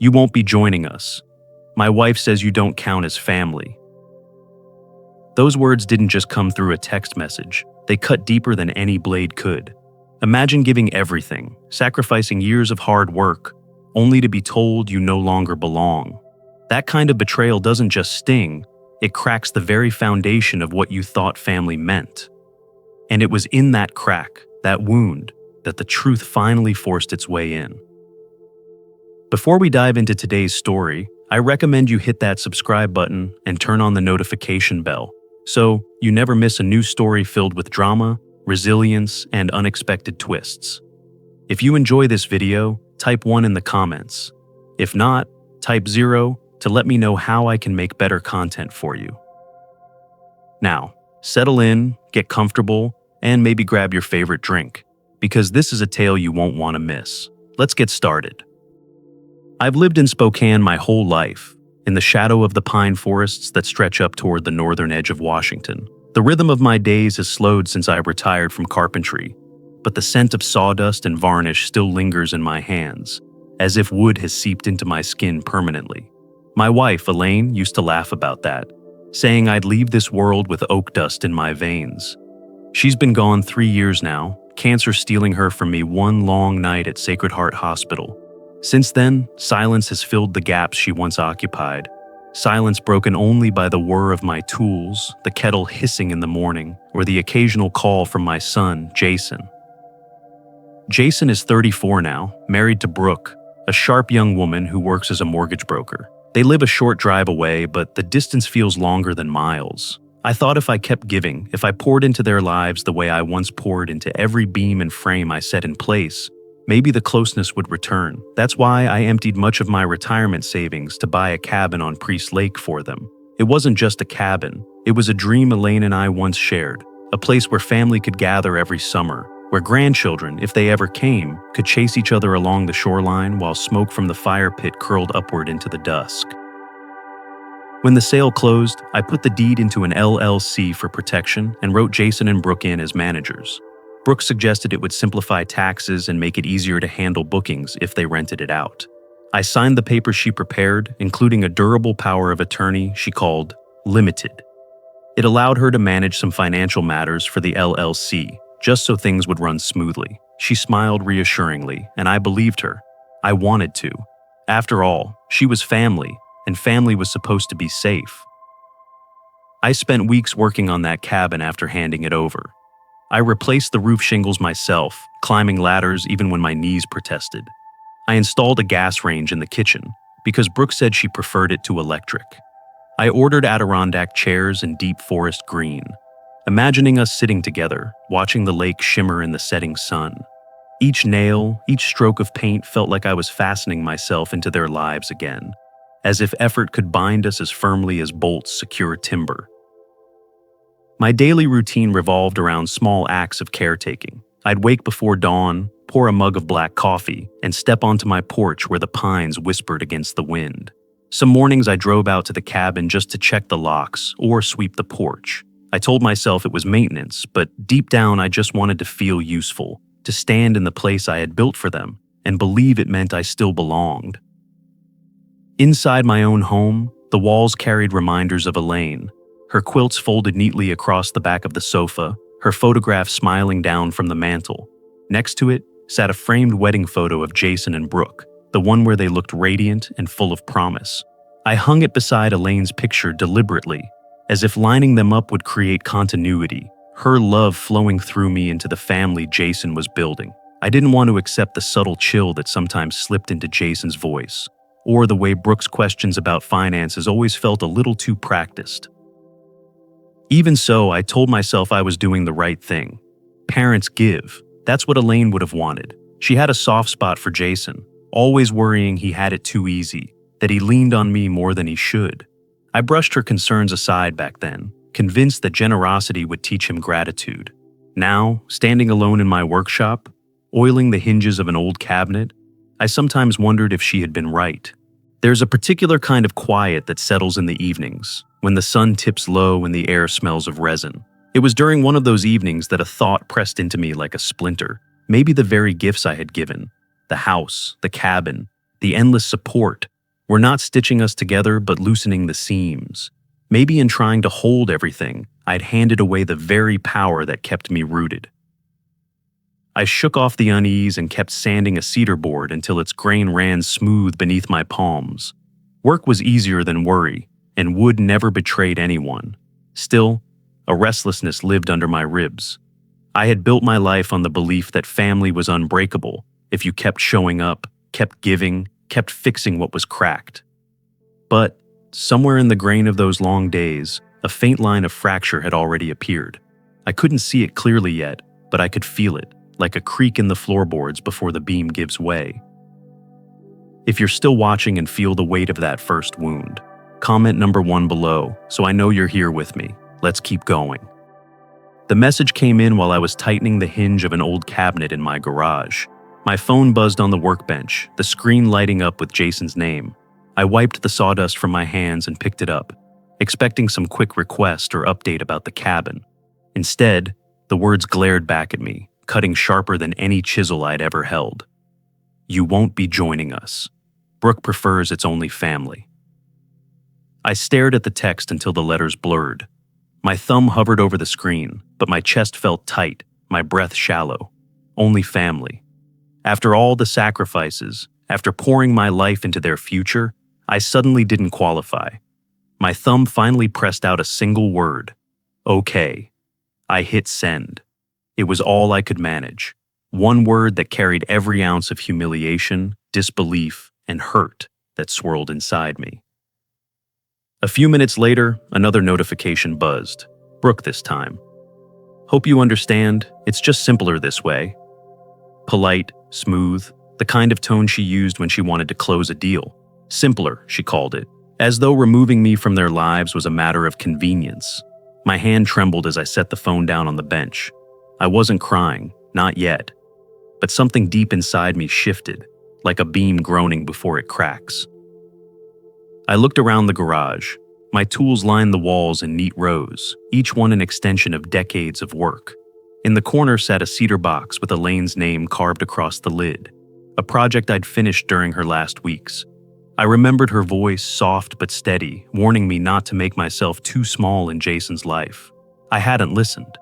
You won't be joining us. My wife says you don't count as family." Those words didn't just come through a text message. They cut deeper than any blade could. Imagine giving everything, sacrificing years of hard work, only to be told you no longer belong. That kind of betrayal doesn't just sting, it cracks the very foundation of what you thought family meant. And it was in that crack, that wound, that the truth finally forced its way in. Before we dive into today's story, I recommend you hit that subscribe button and turn on the notification bell, so you never miss a new story filled with drama, resilience, and unexpected twists. If you enjoy this video, type 1 in the comments. If not, type 0 to let me know how I can make better content for you. Now, settle in, get comfortable, and maybe grab your favorite drink, because this is a tale you won't want to miss. Let's get started. I've lived in Spokane my whole life, in the shadow of the pine forests that stretch up toward the northern edge of Washington. The rhythm of my days has slowed since I retired from carpentry, but the scent of sawdust and varnish still lingers in my hands, as if wood has seeped into my skin permanently. My wife, Elaine, used to laugh about that, saying I'd leave this world with oak dust in my veins. She's been gone 3 years now, cancer stealing her from me one long night at Sacred Heart Hospital. Since then, silence has filled the gaps she once occupied. Silence broken only by the whir of my tools, the kettle hissing in the morning, or the occasional call from my son, Jason. Jason is 34 now, married to Brooke, a sharp young woman who works as a mortgage broker. They live a short drive away, but the distance feels longer than miles. I thought if I kept giving, if I poured into their lives the way I once poured into every beam and frame I set in place, maybe the closeness would return. That's why I emptied much of my retirement savings to buy a cabin on Priest Lake for them. It wasn't just a cabin. It was a dream Elaine and I once shared, a place where family could gather every summer, where grandchildren, if they ever came, could chase each other along the shoreline while smoke from the fire pit curled upward into the dusk. When the sale closed, I put the deed into an LLC for protection and wrote Jason and Brooke in as managers. Brooke suggested it would simplify taxes and make it easier to handle bookings if they rented it out. I signed the papers she prepared, including a durable power of attorney she called limited. It allowed her to manage some financial matters for the LLC, just so things would run smoothly. She smiled reassuringly, and I believed her. I wanted to. After all, she was family, and family was supposed to be safe. I spent weeks working on that cabin after handing it over. I replaced the roof shingles myself, climbing ladders even when my knees protested. I installed a gas range in the kitchen, because Brooke said she preferred it to electric. I ordered Adirondack chairs in deep forest green, imagining us sitting together, watching the lake shimmer in the setting sun. Each nail, each stroke of paint felt like I was fastening myself into their lives again, as if effort could bind us as firmly as bolts secure timber. My daily routine revolved around small acts of caretaking. I'd wake before dawn, pour a mug of black coffee, and step onto my porch where the pines whispered against the wind. Some mornings I drove out to the cabin just to check the locks or sweep the porch. I told myself it was maintenance, but deep down I just wanted to feel useful, to stand in the place I had built for them, and believe it meant I still belonged. Inside my own home, the walls carried reminders of Elaine, her quilts folded neatly across the back of the sofa, her photograph smiling down from the mantel. Next to it sat a framed wedding photo of Jason and Brooke, the one where they looked radiant and full of promise. I hung it beside Elaine's picture deliberately, as if lining them up would create continuity, her love flowing through me into the family Jason was building. I didn't want to accept the subtle chill that sometimes slipped into Jason's voice, or the way Brooke's questions about finances always felt a little too practiced. Even so, I told myself I was doing the right thing. Parents give. That's what Elaine would have wanted. She had a soft spot for Jason, always worrying he had it too easy, that he leaned on me more than he should. I brushed her concerns aside back then, convinced that generosity would teach him gratitude. Now, standing alone in my workshop, oiling the hinges of an old cabinet, I sometimes wondered if she had been right. There's a particular kind of quiet that settles in the evenings, when the sun tips low and the air smells of resin. It was during one of those evenings that a thought pressed into me like a splinter. Maybe the very gifts I had given, the house, the cabin, the endless support, were not stitching us together but loosening the seams. Maybe in trying to hold everything, I'd handed away the very power that kept me rooted. I shook off the unease and kept sanding a cedar board until its grain ran smooth beneath my palms. Work was easier than worry, and wood never betrayed anyone. Still, a restlessness lived under my ribs. I had built my life on the belief that family was unbreakable if you kept showing up, kept giving, kept fixing what was cracked. But somewhere in the grain of those long days, a faint line of fracture had already appeared. I couldn't see it clearly yet, but I could feel it, like a creak in the floorboards before the beam gives way. If you're still watching and feel the weight of that first wound, comment number 1 below so I know you're here with me. Let's keep going. The message came in while I was tightening the hinge of an old cabinet in my garage. My phone buzzed on the workbench, the screen lighting up with Jason's name. I wiped the sawdust from my hands and picked it up, expecting some quick request or update about the cabin. Instead, the words glared back at me, cutting sharper than any chisel I'd ever held. You won't be joining us. Brooke prefers its only family. I stared at the text until the letters blurred. My thumb hovered over the screen, but my chest felt tight, my breath shallow. Only family. After all the sacrifices, after pouring my life into their future, I suddenly didn't qualify. My thumb finally pressed out a single word. Okay. I hit send. It was all I could manage. One word that carried every ounce of humiliation, disbelief, and hurt that swirled inside me. A few minutes later, another notification buzzed. Brooke this time. Hope you understand, it's just simpler this way. Polite, smooth, the kind of tone she used when she wanted to close a deal. Simpler, she called it, as though removing me from their lives was a matter of convenience. My hand trembled as I set the phone down on the bench. I wasn't crying, not yet. But something deep inside me shifted, like a beam groaning before it cracks. I looked around the garage. My tools lined the walls in neat rows, each one an extension of decades of work. In the corner sat a cedar box with Elaine's name carved across the lid, a project I'd finished during her last weeks. I remembered her voice, soft but steady, warning me not to make myself too small in Jason's life. I hadn't listened.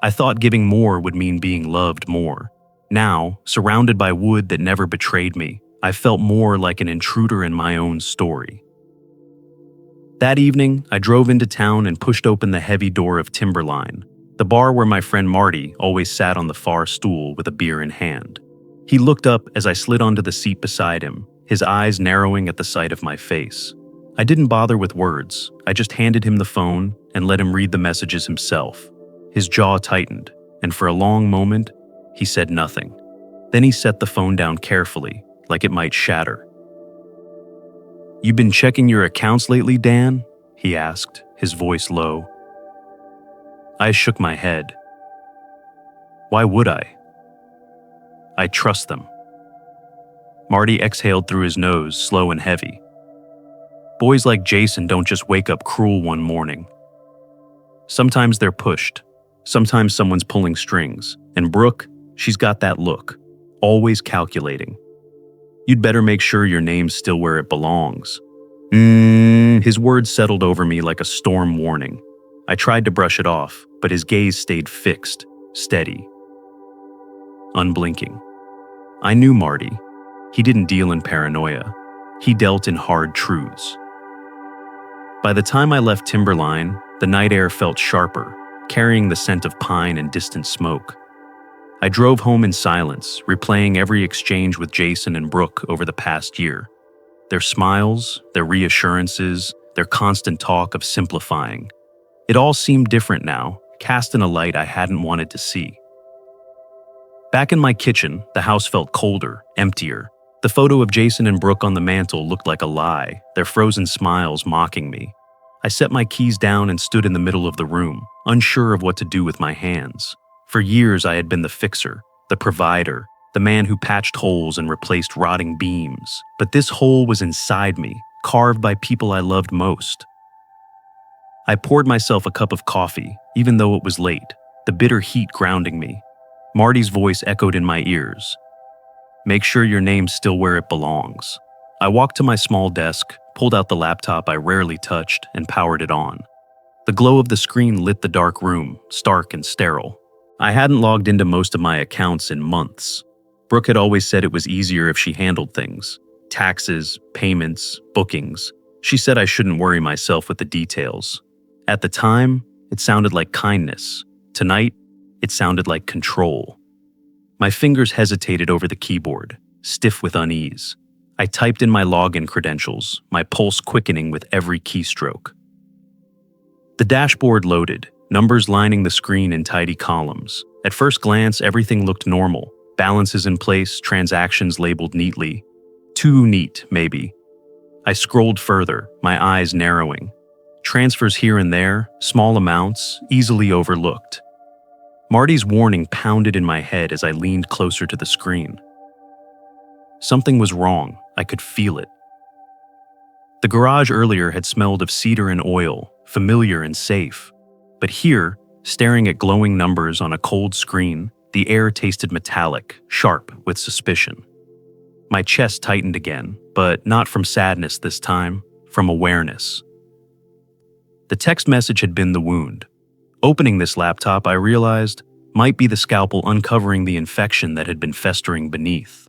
I thought giving more would mean being loved more. Now, surrounded by wood that never betrayed me, I felt more like an intruder in my own story. That evening, I drove into town and pushed open the heavy door of Timberline, the bar where my friend Marty always sat on the far stool with a beer in hand. He looked up as I slid onto the seat beside him, his eyes narrowing at the sight of my face. I didn't bother with words. I just handed him the phone and let him read the messages himself. His jaw tightened, and for a long moment, he said nothing. Then he set the phone down carefully, like it might shatter. "You been checking your accounts lately, Dan?" he asked, his voice low. I shook my head. Why would I? I trust them. Marty exhaled through his nose, slow and heavy. Boys like Jason don't just wake up cruel one morning. Sometimes they're pushed. Sometimes someone's pulling strings. And Brooke, she's got that look, always calculating. You'd better make sure your name's still where it belongs. His words settled over me like a storm warning. I tried to brush it off, but his gaze stayed fixed, steady, unblinking. I knew Marty. He didn't deal in paranoia. He dealt in hard truths. By the time I left Timberline, the night air felt sharper, carrying the scent of pine and distant smoke. I drove home in silence, replaying every exchange with Jason and Brooke over the past year. Their smiles, their reassurances, their constant talk of simplifying. It all seemed different now, cast in a light I hadn't wanted to see. Back in my kitchen, the house felt colder, emptier. The photo of Jason and Brooke on the mantle looked like a lie, their frozen smiles mocking me. I set my keys down and stood in the middle of the room, unsure of what to do with my hands. For years I had been the fixer, the provider, the man who patched holes and replaced rotting beams. But this hole was inside me, carved by people I loved most. I poured myself a cup of coffee, even though it was late, the bitter heat grounding me. Marty's voice echoed in my ears. Make sure your name's still where it belongs. I walked to my small desk, pulled out the laptop I rarely touched, and powered it on. The glow of the screen lit the dark room, stark and sterile. I hadn't logged into most of my accounts in months. Brooke had always said it was easier if she handled things. Taxes, payments, bookings. She said I shouldn't worry myself with the details. At the time, it sounded like kindness. Tonight, it sounded like control. My fingers hesitated over the keyboard, stiff with unease. I typed in my login credentials, my pulse quickening with every keystroke. The dashboard loaded, numbers lining the screen in tidy columns. At first glance, everything looked normal. Balances in place, transactions labeled neatly. Too neat, maybe. I scrolled further, my eyes narrowing. Transfers here and there, small amounts, easily overlooked. Marty's warning pounded in my head as I leaned closer to the screen. Something was wrong. I could feel it. The garage earlier had smelled of cedar and oil, familiar and safe. But here, staring at glowing numbers on a cold screen, the air tasted metallic, sharp with suspicion. My chest tightened again, but not from sadness this time, from awareness. The text message had been the wound. Opening this laptop, I realized, might be the scalpel uncovering the infection that had been festering beneath.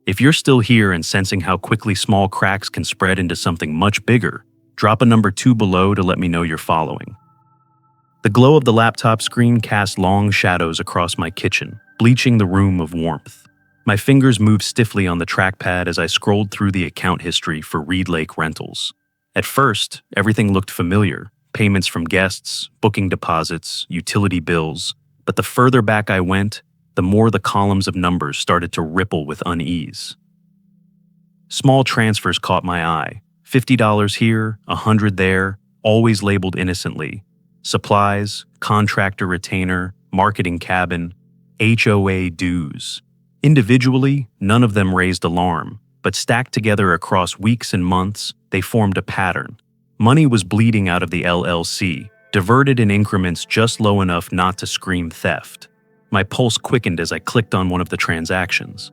If you're still here and sensing how quickly small cracks can spread into something much bigger, drop a number 2 below to let me know you're following. The glow of the laptop screen cast long shadows across my kitchen, bleaching the room of warmth. My fingers moved stiffly on the trackpad as I scrolled through the account history for Reed Lake Rentals. At first, everything looked familiar. Payments from guests, booking deposits, utility bills. But the further back I went, the more the columns of numbers started to ripple with unease. Small transfers caught my eye. $50 here, $100 there, always labeled innocently. Supplies, contractor retainer, marketing cabin, HOA dues. Individually, none of them raised alarm, but stacked together across weeks and months, they formed a pattern. Money was bleeding out of the LLC, diverted in increments just low enough not to scream theft. My pulse quickened as I clicked on one of the transactions.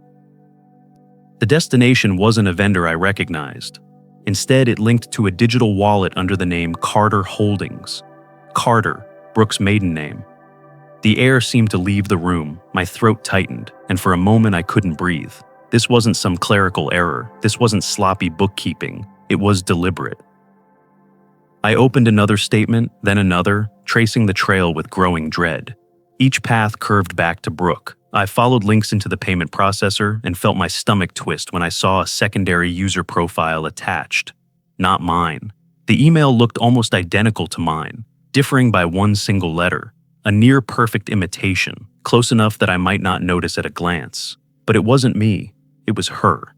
The destination wasn't a vendor I recognized. Instead, it linked to a digital wallet under the name Carter Holdings. Carter, Brooke's maiden name. The air seemed to leave the room, my throat tightened, and for a moment I couldn't breathe. This wasn't some clerical error. This wasn't sloppy bookkeeping. It was deliberate. I opened another statement, then another, tracing the trail with growing dread. Each path curved back to Brooke. I followed links into the payment processor and felt my stomach twist when I saw a secondary user profile attached. Not mine. The email looked almost identical to mine, differing by one single letter. A near-perfect imitation, close enough that I might not notice at a glance. But it wasn't me. It was her.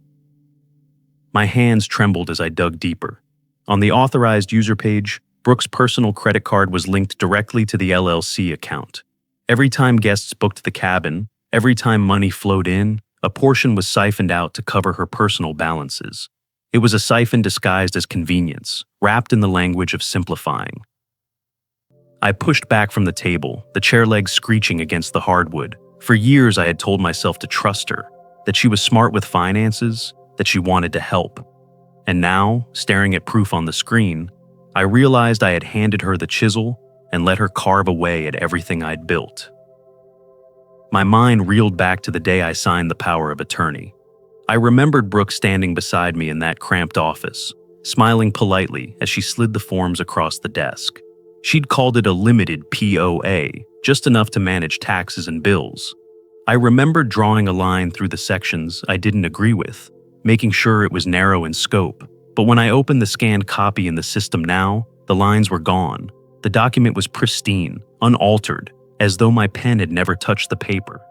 My hands trembled as I dug deeper. On the authorized user page, Brooke's personal credit card was linked directly to the LLC account. Every time guests booked the cabin, every time money flowed in, a portion was siphoned out to cover her personal balances. It was a siphon disguised as convenience, wrapped in the language of simplifying. I pushed back from the table, the chair legs screeching against the hardwood. For years I had told myself to trust her, that she was smart with finances, that she wanted to help. And now, staring at proof on the screen, I realized I had handed her the chisel and let her carve away at everything I'd built. My mind reeled back to the day I signed the power of attorney. I remembered Brooke standing beside me in that cramped office, smiling politely as she slid the forms across the desk. She'd called it a limited POA, just enough to manage taxes and bills. I remembered drawing a line through the sections I didn't agree with, making sure it was narrow in scope. But when I opened the scanned copy in the system now, the lines were gone. The document was pristine, unaltered, as though my pen had never touched the paper.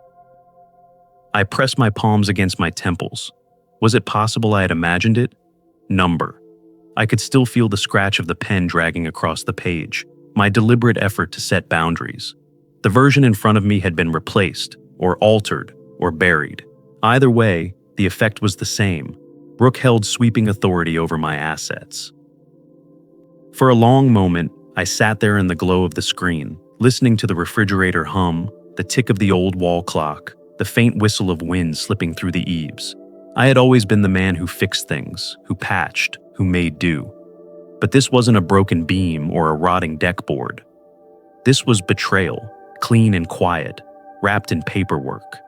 I pressed my palms against my temples. Was it possible I had imagined it? Number. I could still feel the scratch of the pen dragging across the page, my deliberate effort to set boundaries. The version in front of me had been replaced, or altered, or buried. Either way, the effect was the same. Brooke held sweeping authority over my assets. For a long moment, I sat there in the glow of the screen, listening to the refrigerator hum, the tick of the old wall clock, the faint whistle of wind slipping through the eaves. I had always been the man who fixed things, who patched, who made do. But this wasn't a broken beam or a rotting deck board. This was betrayal, clean and quiet, wrapped in paperwork.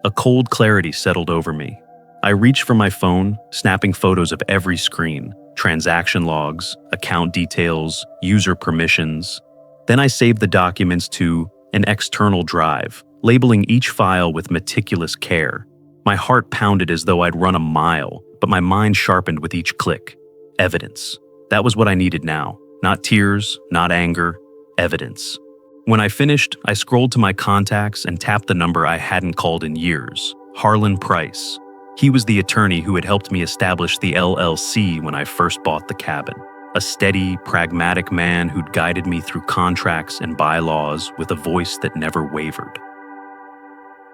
A cold clarity settled over me. I reached for my phone, snapping photos of every screen, transaction logs, account details, user permissions. Then I saved the documents to an external drive, labeling each file with meticulous care. My heart pounded as though I'd run a mile, but my mind sharpened with each click. Evidence. That was what I needed now. Not tears, not anger, evidence. When I finished, I scrolled to my contacts and tapped the number I hadn't called in years, Harlan Price. He was the attorney who had helped me establish the LLC when I first bought the cabin. A steady, pragmatic man who'd guided me through contracts and bylaws with a voice that never wavered.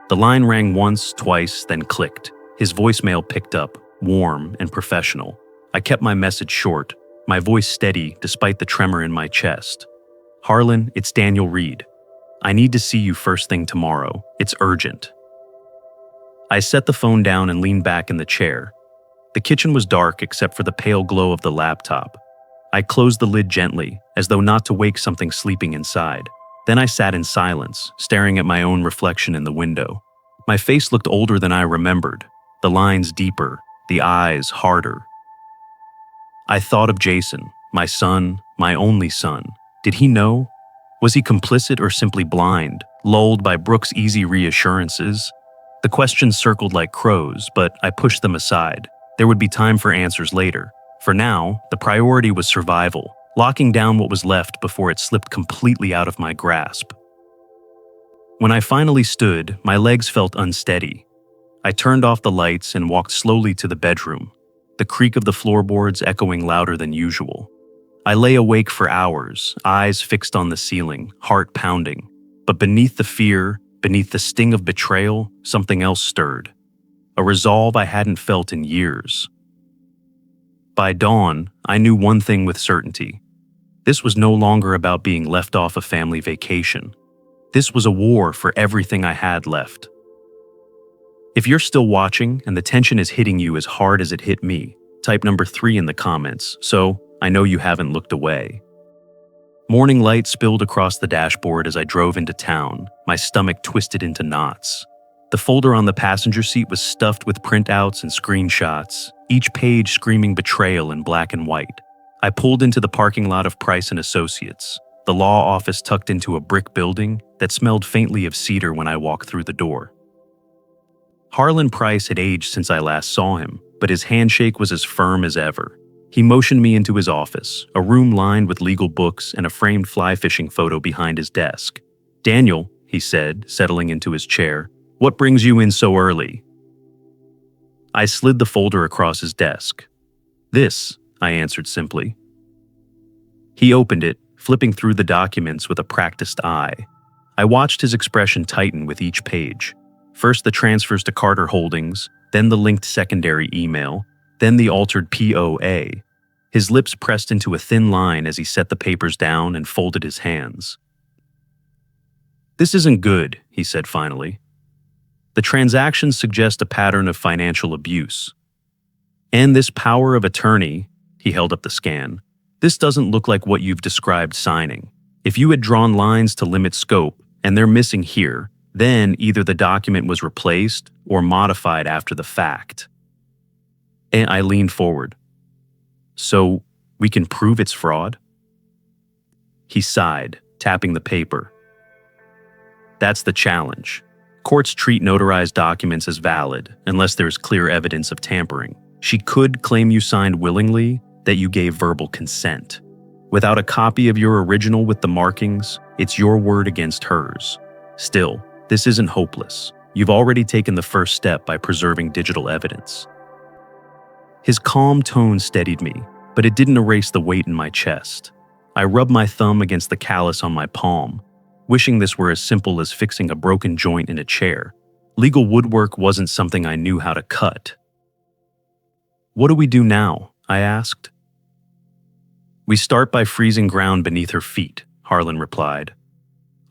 The line rang once, twice, then clicked. His voicemail picked up, warm and professional. I kept my message short, my voice steady despite the tremor in my chest. Harlan, it's Daniel Reed. I need to see you first thing tomorrow. It's urgent. I set the phone down and leaned back in the chair. The kitchen was dark except for the pale glow of the laptop. I closed the lid gently, as though not to wake something sleeping inside. Then I sat in silence, staring at my own reflection in the window. My face looked older than I remembered, the lines deeper, the eyes harder. I thought of Jason, my son, my only son. Did he know? Was he complicit or simply blind, lulled by Brooke's easy reassurances? The questions circled like crows, but I pushed them aside. There would be time for answers later. For now, the priority was survival, locking down what was left before it slipped completely out of my grasp. When I finally stood, my legs felt unsteady. I turned off the lights and walked slowly to the bedroom, the creak of the floorboards echoing louder than usual. I lay awake for hours, eyes fixed on the ceiling, heart pounding. But beneath the fear, beneath the sting of betrayal, something else stirred. A resolve I hadn't felt in years. By dawn, I knew one thing with certainty. This was no longer about being left off a family vacation. This was a war for everything I had left. If you're still watching and the tension is hitting you as hard as it hit me, type number 3 in the comments, so I know you haven't looked away. Morning light spilled across the dashboard as I drove into town, my stomach twisted into knots. The folder on the passenger seat was stuffed with printouts and screenshots, each page screaming betrayal in black and white. I pulled into the parking lot of Price & Associates, the law office tucked into a brick building that smelled faintly of cedar when I walked through the door. Harlan Price had aged since I last saw him, but his handshake was as firm as ever. He motioned me into his office, a room lined with legal books and a framed fly fishing photo behind his desk. "Daniel," he said, settling into his chair, "what brings you in so early?" I slid the folder across his desk. "This," I answered simply. He opened it, flipping through the documents with a practiced eye. I watched his expression tighten with each page. First the transfers to Carter Holdings, then the linked secondary email, then the altered POA. His lips pressed into a thin line as he set the papers down and folded his hands. "This isn't good," he said finally. "The transactions suggest a pattern of financial abuse. And this power of attorney," he held up the scan, "this doesn't look like what you've described signing. If you had drawn lines to limit scope, and they're missing here, then either the document was replaced or modified after the fact." And I leaned forward. "So we can prove it's fraud?" He sighed, tapping the paper. "That's the challenge. Courts treat notarized documents as valid unless there is clear evidence of tampering. She could claim you signed willingly, that you gave verbal consent. Without a copy of your original with the markings, it's your word against hers. Still, this isn't hopeless. You've already taken the first step by preserving digital evidence." His calm tone steadied me, but it didn't erase the weight in my chest. I rubbed my thumb against the callus on my palm, wishing this were as simple as fixing a broken joint in a chair. Legal woodwork wasn't something I knew how to cut. "What do we do now?" I asked. "We start by freezing ground beneath her feet," Harlan replied.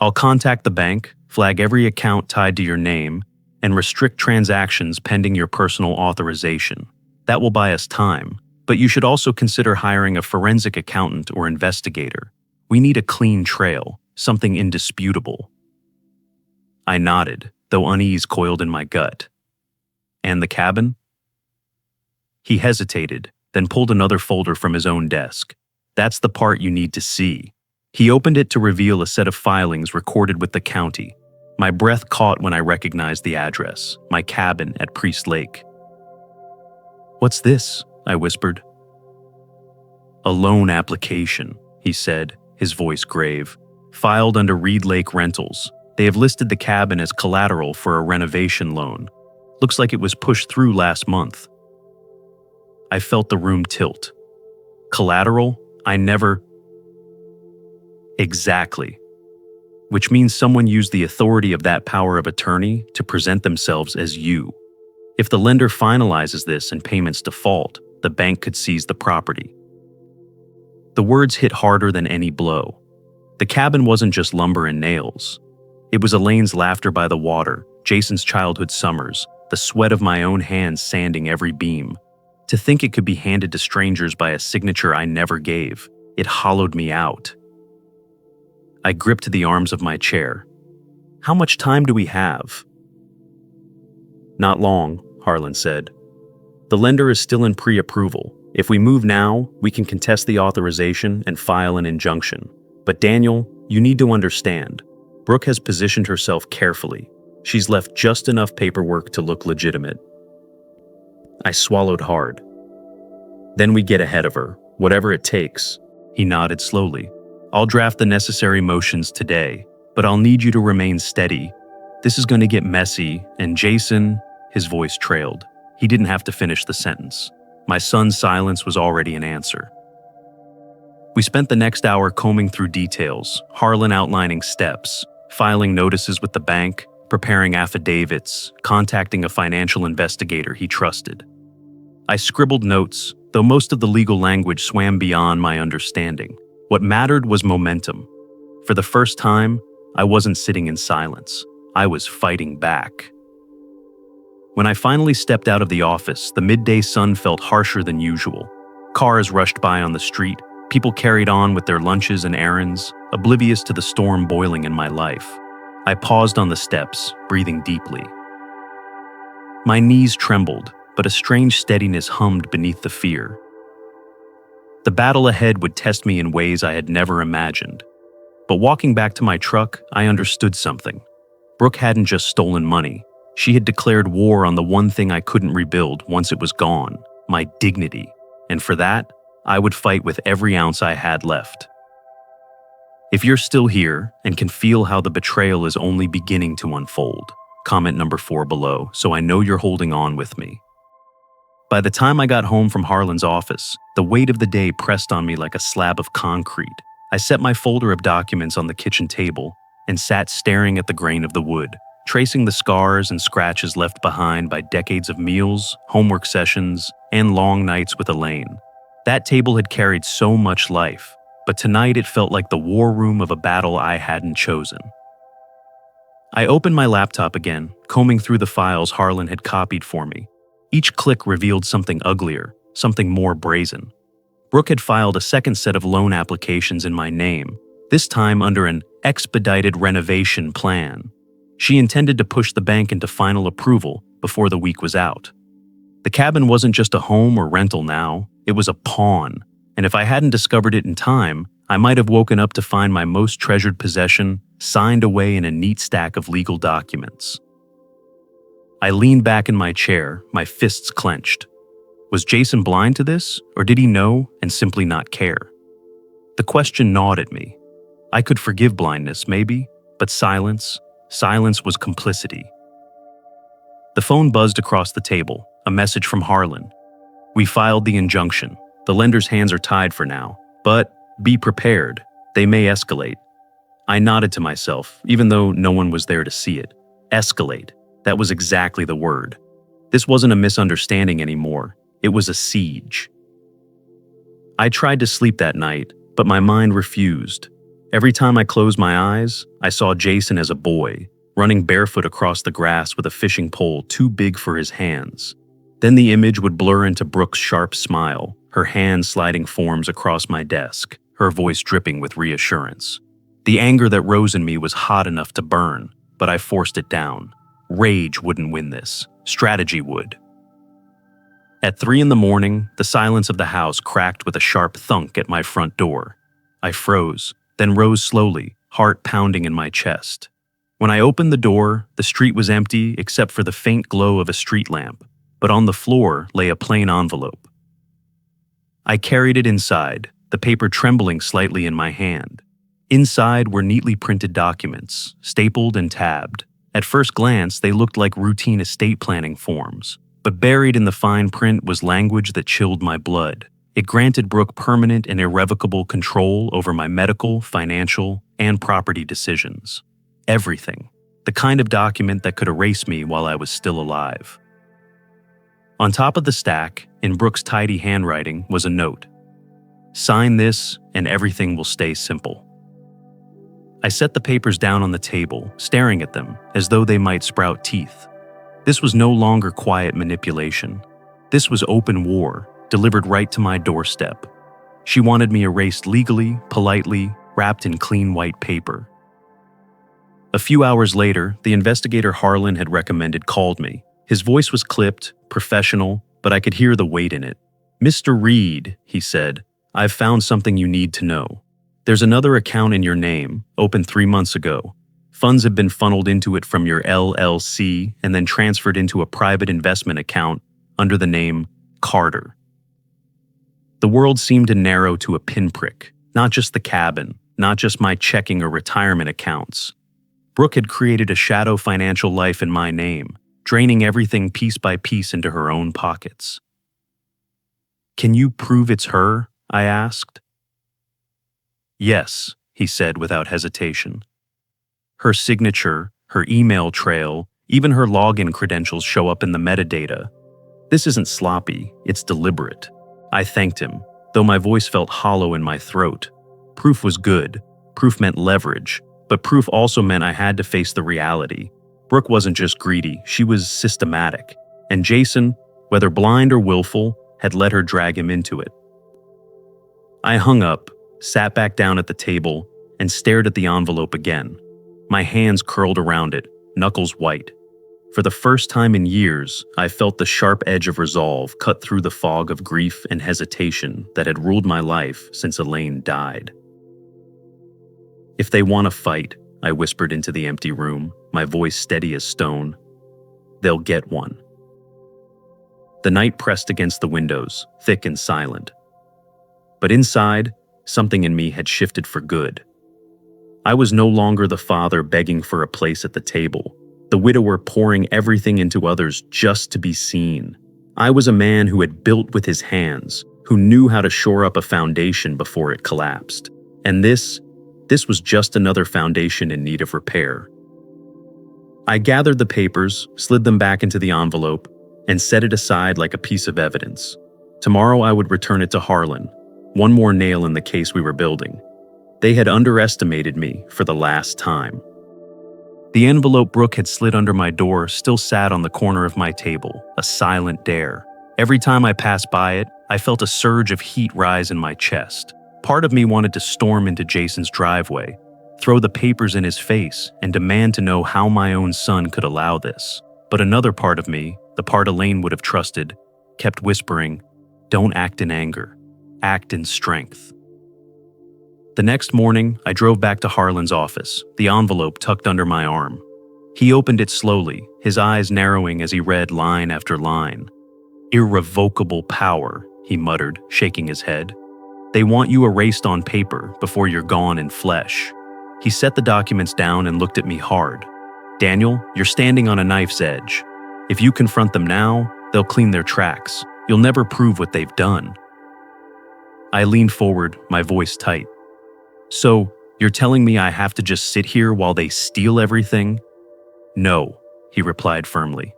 "I'll contact the bank, flag every account tied to your name, and restrict transactions pending your personal authorization. That will buy us time, but you should also consider hiring a forensic accountant or investigator. We need a clean trail, something indisputable." I nodded, though unease coiled in my gut. "And the cabin?" He hesitated, then pulled another folder from his own desk. "That's the part you need to see." He opened it to reveal a set of filings recorded with the county. My breath caught when I recognized the address, my cabin at Priest Lake. "What's this?" I whispered. "A loan application," he said, his voice grave. "Filed under Reed Lake Rentals. They have listed the cabin as collateral for a renovation loan. Looks like it was pushed through last month." I felt the room tilt. Collateral? I never... Exactly. Which means someone used the authority of that power of attorney to present themselves as you. If the lender finalizes this and payments default, the bank could seize the property. The words hit harder than any blow. The cabin wasn't just lumber and nails. It was Elaine's laughter by the water, Jason's childhood summers, the sweat of my own hands sanding every beam. To think it could be handed to strangers by a signature I never gave, it hollowed me out. I gripped the arms of my chair. "How much time do we have?" "Not long," Harlan said. "The lender is still in pre-approval. If we move now, we can contest the authorization and file an injunction. But Daniel, you need to understand. Brooke has positioned herself carefully. She's left just enough paperwork to look legitimate." I swallowed hard. "Then we get ahead of her, whatever it takes." He nodded slowly. "I'll draft the necessary motions today, but I'll need you to remain steady. This is going to get messy, and Jason," his voice trailed. He didn't have to finish the sentence. My son's silence was already an answer. We spent the next hour combing through details, Harlan outlining steps, filing notices with the bank, preparing affidavits, contacting a financial investigator he trusted. I scribbled notes, though most of the legal language swam beyond my understanding. What mattered was momentum. For the first time, I wasn't sitting in silence. I was fighting back. When I finally stepped out of the office, the midday sun felt harsher than usual. Cars rushed by on the street, people carried on with their lunches and errands, oblivious to the storm boiling in my life. I paused on the steps, breathing deeply. My knees trembled, but a strange steadiness hummed beneath the fear. The battle ahead would test me in ways I had never imagined. But walking back to my truck, I understood something. Brooke hadn't just stolen money. She had declared war on the one thing I couldn't rebuild once it was gone, my dignity. And for that, I would fight with every ounce I had left. If you're still here and can feel how the betrayal is only beginning to unfold, comment number 4 below, so I know you're holding on with me. By the time I got home from Harlan's office, the weight of the day pressed on me like a slab of concrete. I set my folder of documents on the kitchen table and sat staring at the grain of the wood, tracing the scars and scratches left behind by decades of meals, homework sessions, and long nights with Elaine. That table had carried so much life, but tonight it felt like the war room of a battle I hadn't chosen. I opened my laptop again, combing through the files Harlan had copied for me. Each click revealed something uglier, something more brazen. Brooke had filed a second set of loan applications in my name, this time under an expedited renovation plan. She intended to push the bank into final approval before the week was out. The cabin wasn't just a home or rental now, it was a pawn, and if I hadn't discovered it in time, I might have woken up to find my most treasured possession signed away in a neat stack of legal documents. I leaned back in my chair, my fists clenched. Was Jason blind to this, or did he know and simply not care? The question gnawed at me. I could forgive blindness, maybe, but silence was complicity. The phone buzzed across the table, a message from Harlan. "We filed the injunction. The lender's hands are tied for now, but be prepared. They may escalate." I nodded to myself, even though no one was there to see it. Escalate. That was exactly the word. This wasn't a misunderstanding anymore. It was a siege. I tried to sleep that night, but my mind refused. Every time I closed my eyes, I saw Jason as a boy, running barefoot across the grass with a fishing pole too big for his hands. Then the image would blur into Brooke's sharp smile, her hands sliding forms across my desk, her voice dripping with reassurance. The anger that rose in me was hot enough to burn, but I forced it down. Rage wouldn't win this. Strategy would. At 3 a.m, the silence of the house cracked with a sharp thunk at my front door. I froze, then rose slowly, heart pounding in my chest. When I opened the door, the street was empty except for the faint glow of a street lamp, but on the floor lay a plain envelope. I carried it inside, the paper trembling slightly in my hand. Inside were neatly printed documents, stapled and tabbed. At first glance, they looked like routine estate planning forms, but buried in the fine print was language that chilled my blood. It granted Brooke permanent and irrevocable control over my medical, financial, and property decisions. Everything. The kind of document that could erase me while I was still alive. On top of the stack, in Brooke's tidy handwriting, was a note. Sign this, and everything will stay simple. I set the papers down on the table, staring at them as though they might sprout teeth. This was no longer quiet manipulation. This was open war, delivered right to my doorstep. She wanted me erased legally, politely, wrapped in clean white paper. A few hours later, the investigator Harlan had recommended called me. His voice was clipped, professional, but I could hear the weight in it. "Mr. Reed," he said, "I've found something you need to know. There's another account in your name, opened 3 months ago. Funds have been funneled into it from your LLC and then transferred into a private investment account under the name Carter." The world seemed to narrow to a pinprick, not just the cabin, not just my checking or retirement accounts. Brooke had created a shadow financial life in my name, draining everything piece by piece into her own pockets. "Can you prove it's her?" I asked. "Yes," he said without hesitation. "Her signature, her email trail, even her login credentials show up in the metadata. This isn't sloppy, it's deliberate." I thanked him, though my voice felt hollow in my throat. Proof was good. Proof meant leverage, but proof also meant I had to face the reality. Brooke wasn't just greedy, she was systematic, and Jason, whether blind or willful, had let her drag him into it. I hung up, sat back down at the table, and stared at the envelope again. My hands curled around it, knuckles white. For the first time in years, I felt the sharp edge of resolve cut through the fog of grief and hesitation that had ruled my life since Elaine died. "If they want to fight," I whispered into the empty room, my voice steady as stone, "they'll get one." The night pressed against the windows, thick and silent. But inside, something in me had shifted for good. I was no longer the father begging for a place at the table, the widower pouring everything into others just to be seen. I was a man who had built with his hands, who knew how to shore up a foundation before it collapsed. And this was just another foundation in need of repair. I gathered the papers, slid them back into the envelope, and set it aside like a piece of evidence. Tomorrow I would return it to Harlan, one more nail in the case we were building. They had underestimated me for the last time. The envelope Brooke had slid under my door still sat on the corner of my table, a silent dare. Every time I passed by it, I felt a surge of heat rise in my chest. Part of me wanted to storm into Jason's driveway, throw the papers in his face, and demand to know how my own son could allow this. But another part of me, the part Elaine would have trusted, kept whispering, "Don't act in anger, act in strength." The next morning, I drove back to Harlan's office, the envelope tucked under my arm. He opened it slowly, his eyes narrowing as he read line after line. "Irrevocable power," he muttered, shaking his head. "They want you erased on paper before you're gone in flesh." He set the documents down and looked at me hard. "Daniel, you're standing on a knife's edge. If you confront them now, they'll clean their tracks. You'll never prove what they've done." I leaned forward, my voice tight. "So, you're telling me I have to just sit here while they steal everything?" "No," he replied firmly.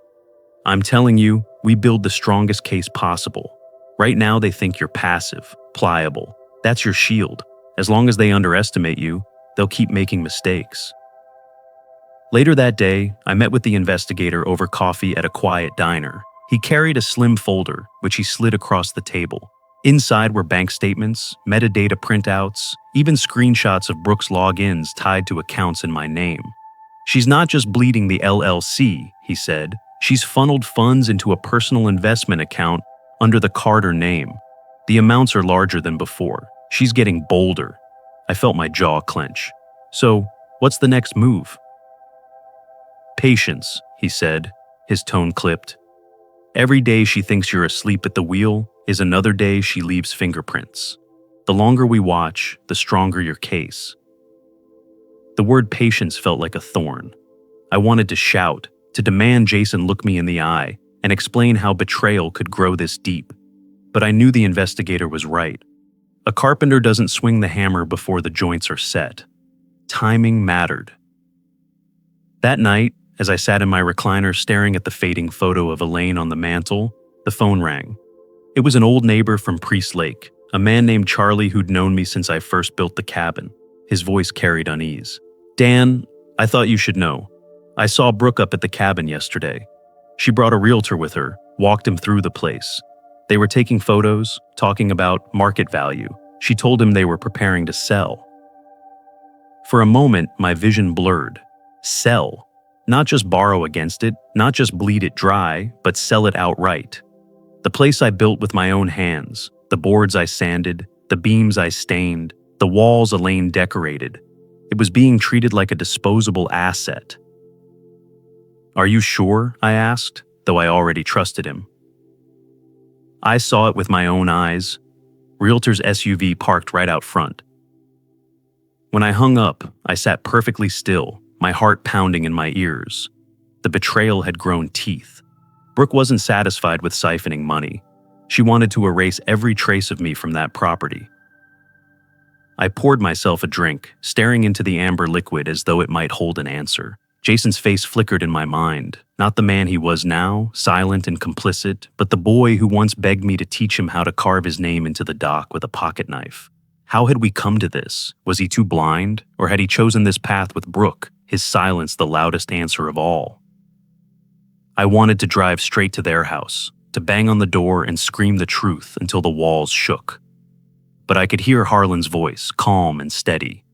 "I'm telling you, we build the strongest case possible. Right now they think you're passive, pliable. That's your shield. As long as they underestimate you, they'll keep making mistakes." Later that day, I met with the investigator over coffee at a quiet diner. He carried a slim folder, which he slid across the table. Inside were bank statements, metadata printouts, even screenshots of Brooke's logins tied to accounts in my name. "She's not just bleeding the LLC," he said. "She's funneled funds into a personal investment account under the Carter name. The amounts are larger than before. She's getting bolder." I felt my jaw clench. "So, what's the next move?" "Patience," he said, his tone clipped. "Every day she thinks you're asleep at the wheel is another day she leaves fingerprints. The longer we watch, the stronger your case." The word patience felt like a thorn. I wanted to shout, to demand Jason look me in the eye and explain how betrayal could grow this deep. But I knew the investigator was right. A carpenter doesn't swing the hammer before the joints are set. Timing mattered. That night, as I sat in my recliner staring at the fading photo of Elaine on the mantle, the phone rang. It was an old neighbor from Priest Lake, a man named Charlie who'd known me since I first built the cabin. His voice carried unease. "Dan, I thought you should know. I saw Brooke up at the cabin yesterday. She brought a realtor with her, walked him through the place. They were taking photos, talking about market value. She told him they were preparing to sell." For a moment, my vision blurred. Sell. Not just borrow against it, not just bleed it dry, but sell it outright. The place I built with my own hands, the boards I sanded, the beams I stained, the walls Elaine decorated. It was being treated like a disposable asset. "Are you sure?" I asked, though I already trusted him. I saw it with my own eyes. Realtor's SUV parked right out front. When I hung up, I sat perfectly still, my heart pounding in my ears. The betrayal had grown teeth. Brooke wasn't satisfied with siphoning money. She wanted to erase every trace of me from that property. I poured myself a drink, staring into the amber liquid as though it might hold an answer. Jason's face flickered in my mind, not the man he was now, silent and complicit, but the boy who once begged me to teach him how to carve his name into the dock with a pocket knife. How had we come to this? Was he too blind, or had he chosen this path with Brooke, his silence the loudest answer of all? I wanted to drive straight to their house, to bang on the door and scream the truth until the walls shook. But I could hear Harlan's voice, calm and steady.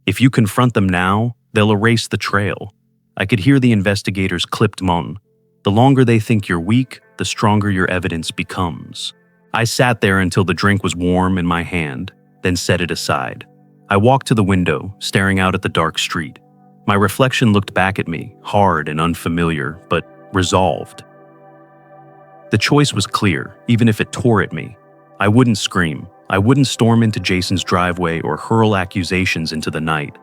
"If you confront them now, they'll erase the trail." I could hear the investigator's clipped moan. "The longer they think you're weak, the stronger your evidence becomes." I sat there until the drink was warm in my hand, then set it aside. I walked to the window, staring out at the dark street. My reflection looked back at me, hard and unfamiliar, but resolved. The choice was clear, even if it tore at me. I wouldn't scream. I wouldn't storm into Jason's driveway or hurl accusations into the night.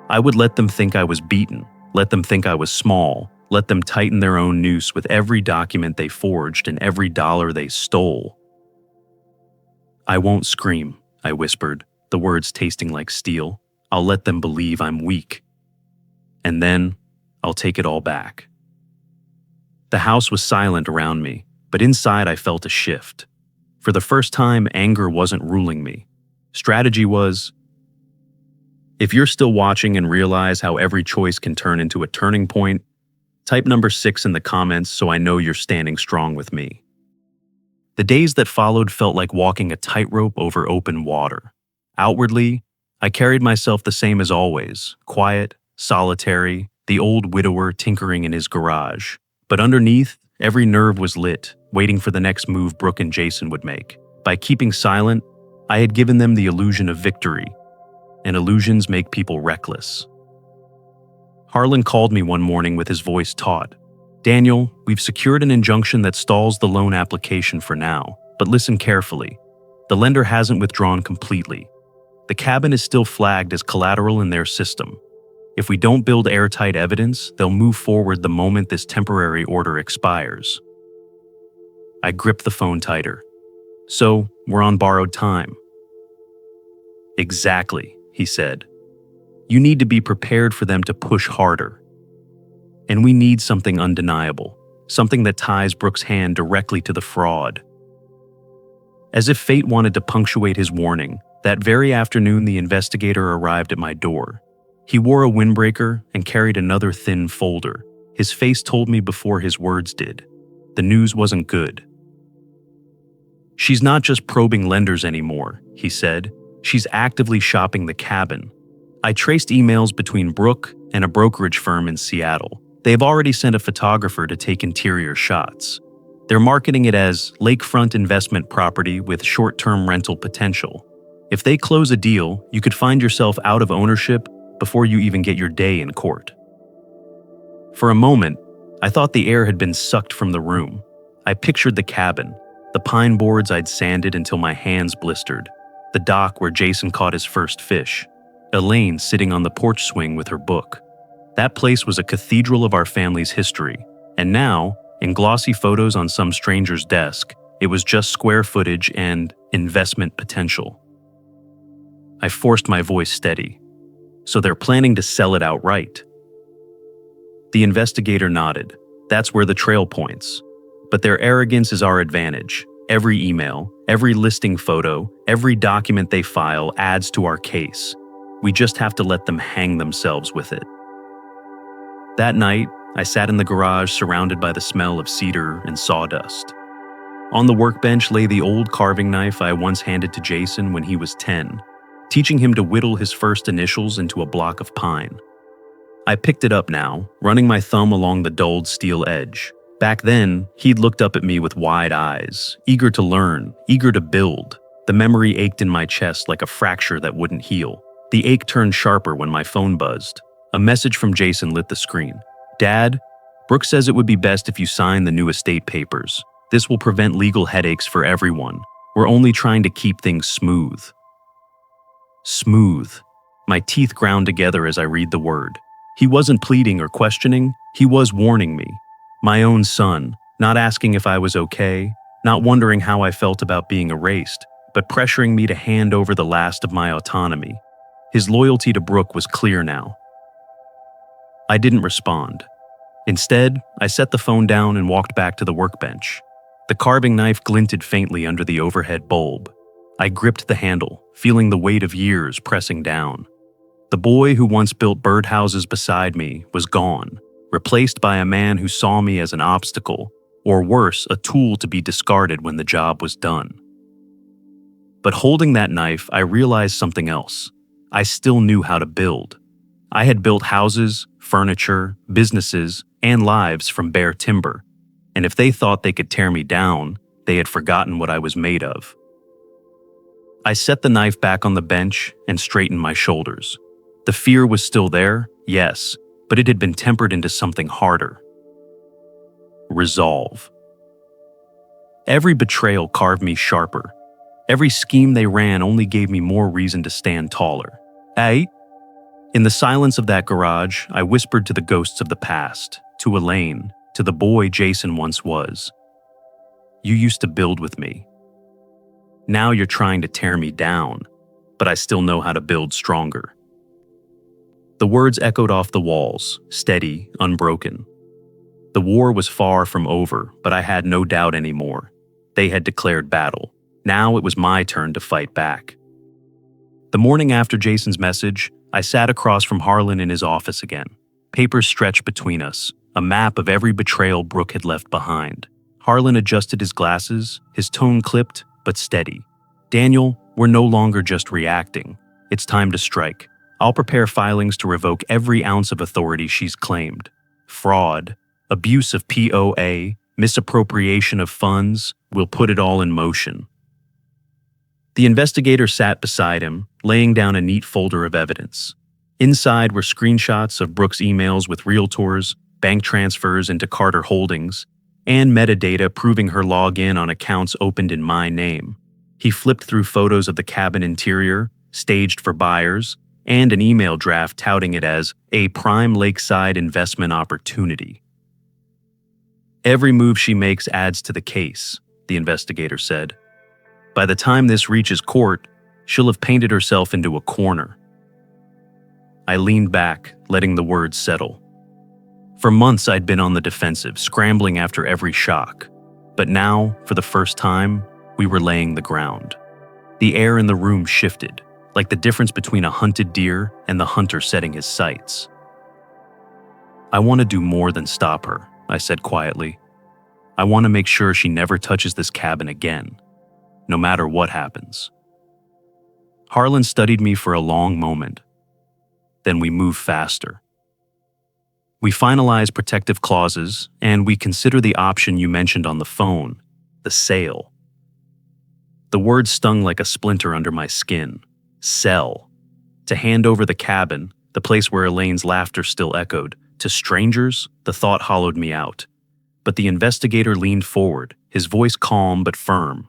I would let them think I was beaten, let them think I was small, let them tighten their own noose with every document they forged and every dollar they stole. "I won't scream," I whispered, the words tasting like steel. "I'll let them believe I'm weak. And then, I'll take it all back." The house was silent around me, but inside I felt a shift. For the first time, anger wasn't ruling me. Strategy was. If you're still watching and realize how every choice can turn into a turning point, type number 6 in the comments so I know you're standing strong with me. The days that followed felt like walking a tightrope over open water. Outwardly, I carried myself the same as always, quiet, solitary, the old widower tinkering in his garage. But underneath, every nerve was lit, waiting for the next move Brooke and Jason would make. By keeping silent, I had given them the illusion of victory, and illusions make people reckless. Harlan called me one morning with his voice taut. "Daniel, we've secured an injunction that stalls the loan application for now, but listen carefully. The lender hasn't withdrawn completely. The cabin is still flagged as collateral in their system. If we don't build airtight evidence, they'll move forward the moment this temporary order expires." I gripped the phone tighter. "So, we're on borrowed time." "Exactly," he said. "You need to be prepared for them to push harder. And we need something undeniable, something that ties Brooke's hand directly to the fraud." As if fate wanted to punctuate his warning, that very afternoon the investigator arrived at my door. He wore a windbreaker and carried another thin folder. His face told me before his words did. The news wasn't good. "She's not just probing lenders anymore," he said. "She's actively shopping the cabin." I traced emails between Brooke and a brokerage firm in Seattle. They've already sent a photographer to take interior shots. They're marketing it as lakefront investment property with short-term rental potential. If they close a deal, you could find yourself out of ownership before you even get your day in court. For a moment, I thought the air had been sucked from the room. I pictured the cabin, the pine boards I'd sanded until my hands blistered, the dock where Jason caught his first fish, Elaine sitting on the porch swing with her book. That place was a cathedral of our family's history, and now, in glossy photos on some stranger's desk, it was just square footage and investment potential. I forced my voice steady. "So they're planning to sell it outright." The investigator nodded. "That's where the trail points. But their arrogance is our advantage. Every email, every listing photo, every document they file adds to our case. We just have to let them hang themselves with it." That night, I sat in the garage surrounded by the smell of cedar and sawdust. On the workbench lay the old carving knife I once handed to Jason when he was 10, teaching him to whittle his first initials into a block of pine. I picked it up now, running my thumb along the dulled steel edge. Back then, he'd looked up at me with wide eyes, eager to learn, eager to build. The memory ached in my chest like a fracture that wouldn't heal. The ache turned sharper when my phone buzzed. A message from Jason lit the screen. "Dad, Brooke says it would be best if you sign the new estate papers. This will prevent legal headaches for everyone. We're only trying to keep things smooth." Smooth. My teeth ground together as I read the word. He wasn't pleading or questioning, he was warning me. My own son, not asking if I was okay, not wondering how I felt about being erased, but pressuring me to hand over the last of my autonomy. His loyalty to Brooke was clear now. I didn't respond. Instead, I set the phone down and walked back to the workbench. The carving knife glinted faintly under the overhead bulb. I gripped the handle, feeling the weight of years pressing down. The boy who once built birdhouses beside me was gone, replaced by a man who saw me as an obstacle, or worse, a tool to be discarded when the job was done. But holding that knife, I realized something else. I still knew how to build. I had built houses, furniture, businesses, and lives from bare timber, and if they thought they could tear me down, they had forgotten what I was made of. I set the knife back on the bench and straightened my shoulders. The fear was still there, yes, but it had been tempered into something harder. Resolve. Every betrayal carved me sharper. Every scheme they ran only gave me more reason to stand taller. Hey? In the silence of that garage, I whispered to the ghosts of the past, to Elaine, to the boy Jason once was. "You used to build with me. Now you're trying to tear me down, but I still know how to build stronger." The words echoed off the walls, steady, unbroken. The war was far from over, but I had no doubt anymore. They had declared battle. Now it was my turn to fight back. The morning after Jason's message, I sat across from Harlan in his office again. Papers stretched between us, a map of every betrayal Brooke had left behind. Harlan adjusted his glasses, his tone clipped, but steady. "Daniel, we're no longer just reacting. It's time to strike. I'll prepare filings to revoke every ounce of authority she's claimed. Fraud, abuse of POA, misappropriation of funds, we'll put it all in motion." The investigator sat beside him, laying down a neat folder of evidence. Inside were screenshots of Brooke's emails with realtors, bank transfers into Carter Holdings, and metadata proving her login on accounts opened in my name. He flipped through photos of the cabin interior, staged for buyers, and an email draft touting it as a prime lakeside investment opportunity. "Every move she makes adds to the case," the investigator said. "By the time this reaches court, she'll have painted herself into a corner." I leaned back, letting the words settle. For months I'd been on the defensive, scrambling after every shock. But now, for the first time, we were laying the ground. The air in the room shifted. like the difference between a hunted deer and the hunter setting his sights. "I want to do more than stop her," I said quietly. "I want to make sure she never touches this cabin again, no matter what happens." Harlan studied me for a long moment. Then we moved faster. We finalized protective clauses, and we consider the option you mentioned on the phone, the sale. The word stung like a splinter under my skin. Sell. To hand over the cabin, the place where Elaine's laughter still echoed, to strangers, the thought hollowed me out. But the investigator leaned forward, his voice calm but firm.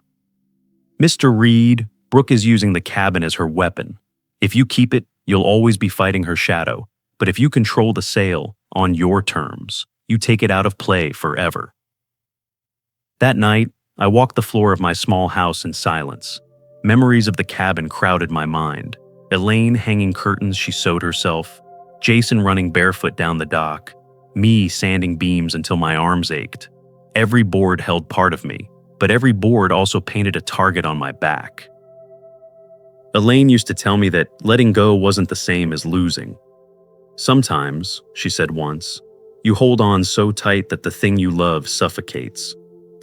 "Mr. Reed, Brooke is using the cabin as her weapon. If you keep it, you'll always be fighting her shadow. But if you control the sale, on your terms, you take it out of play forever." That night, I walked the floor of my small house in silence. Memories of the cabin crowded my mind. Elaine hanging curtains she sewed herself, Jason running barefoot down the dock, me sanding beams until my arms ached. Every board held part of me, but every board also painted a target on my back. Elaine used to tell me that letting go wasn't the same as losing. "Sometimes," she said once, "you hold on so tight that the thing you love suffocates.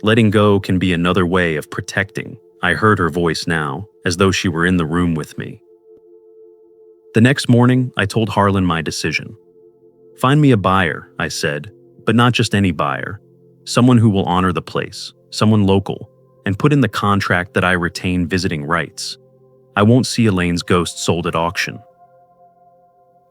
Letting go can be another way of protecting." I heard her voice now, as though she were in the room with me. The next morning, I told Harlan my decision. "Find me a buyer," I said, "but not just any buyer. Someone who will honor the place, someone local, and put in the contract that I retain visiting rights. I won't see Elaine's ghost sold at auction."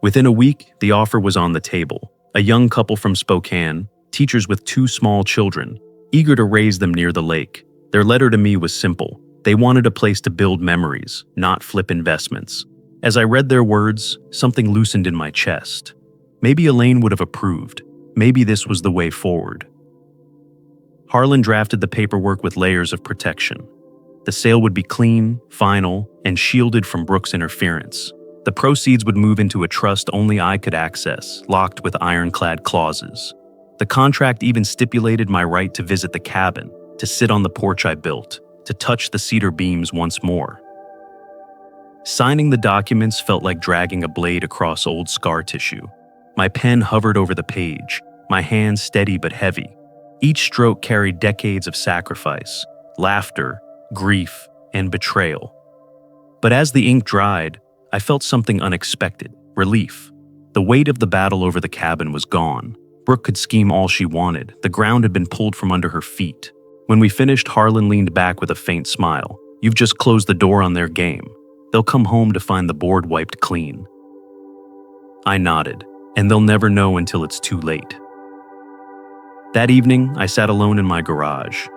Within a week, the offer was on the table. A young couple from Spokane, teachers with 2 small children, eager to raise them near the lake. Their letter to me was simple. They wanted a place to build memories, not flip investments. As I read their words, something loosened in my chest. Maybe Elaine would have approved. Maybe this was the way forward. Harlan drafted the paperwork with layers of protection. The sale would be clean, final, and shielded from Brooke's interference. The proceeds would move into a trust only I could access, locked with ironclad clauses. The contract even stipulated my right to visit the cabin, to sit on the porch I built, to touch the cedar beams once more. Signing the documents felt like dragging a blade across old scar tissue. My pen hovered over the page, my hand steady but heavy. Each stroke carried decades of sacrifice, laughter, grief, and betrayal. But as the ink dried, I felt something unexpected, relief. The weight of the battle over the cabin was gone. Brooke could scheme all she wanted. The ground had been pulled from under her feet. When we finished, Harlan leaned back with a faint smile. "You've just closed the door on their game. They'll come home to find the board wiped clean." I nodded, and they'll never know until it's too late. That evening, I sat alone in my garage.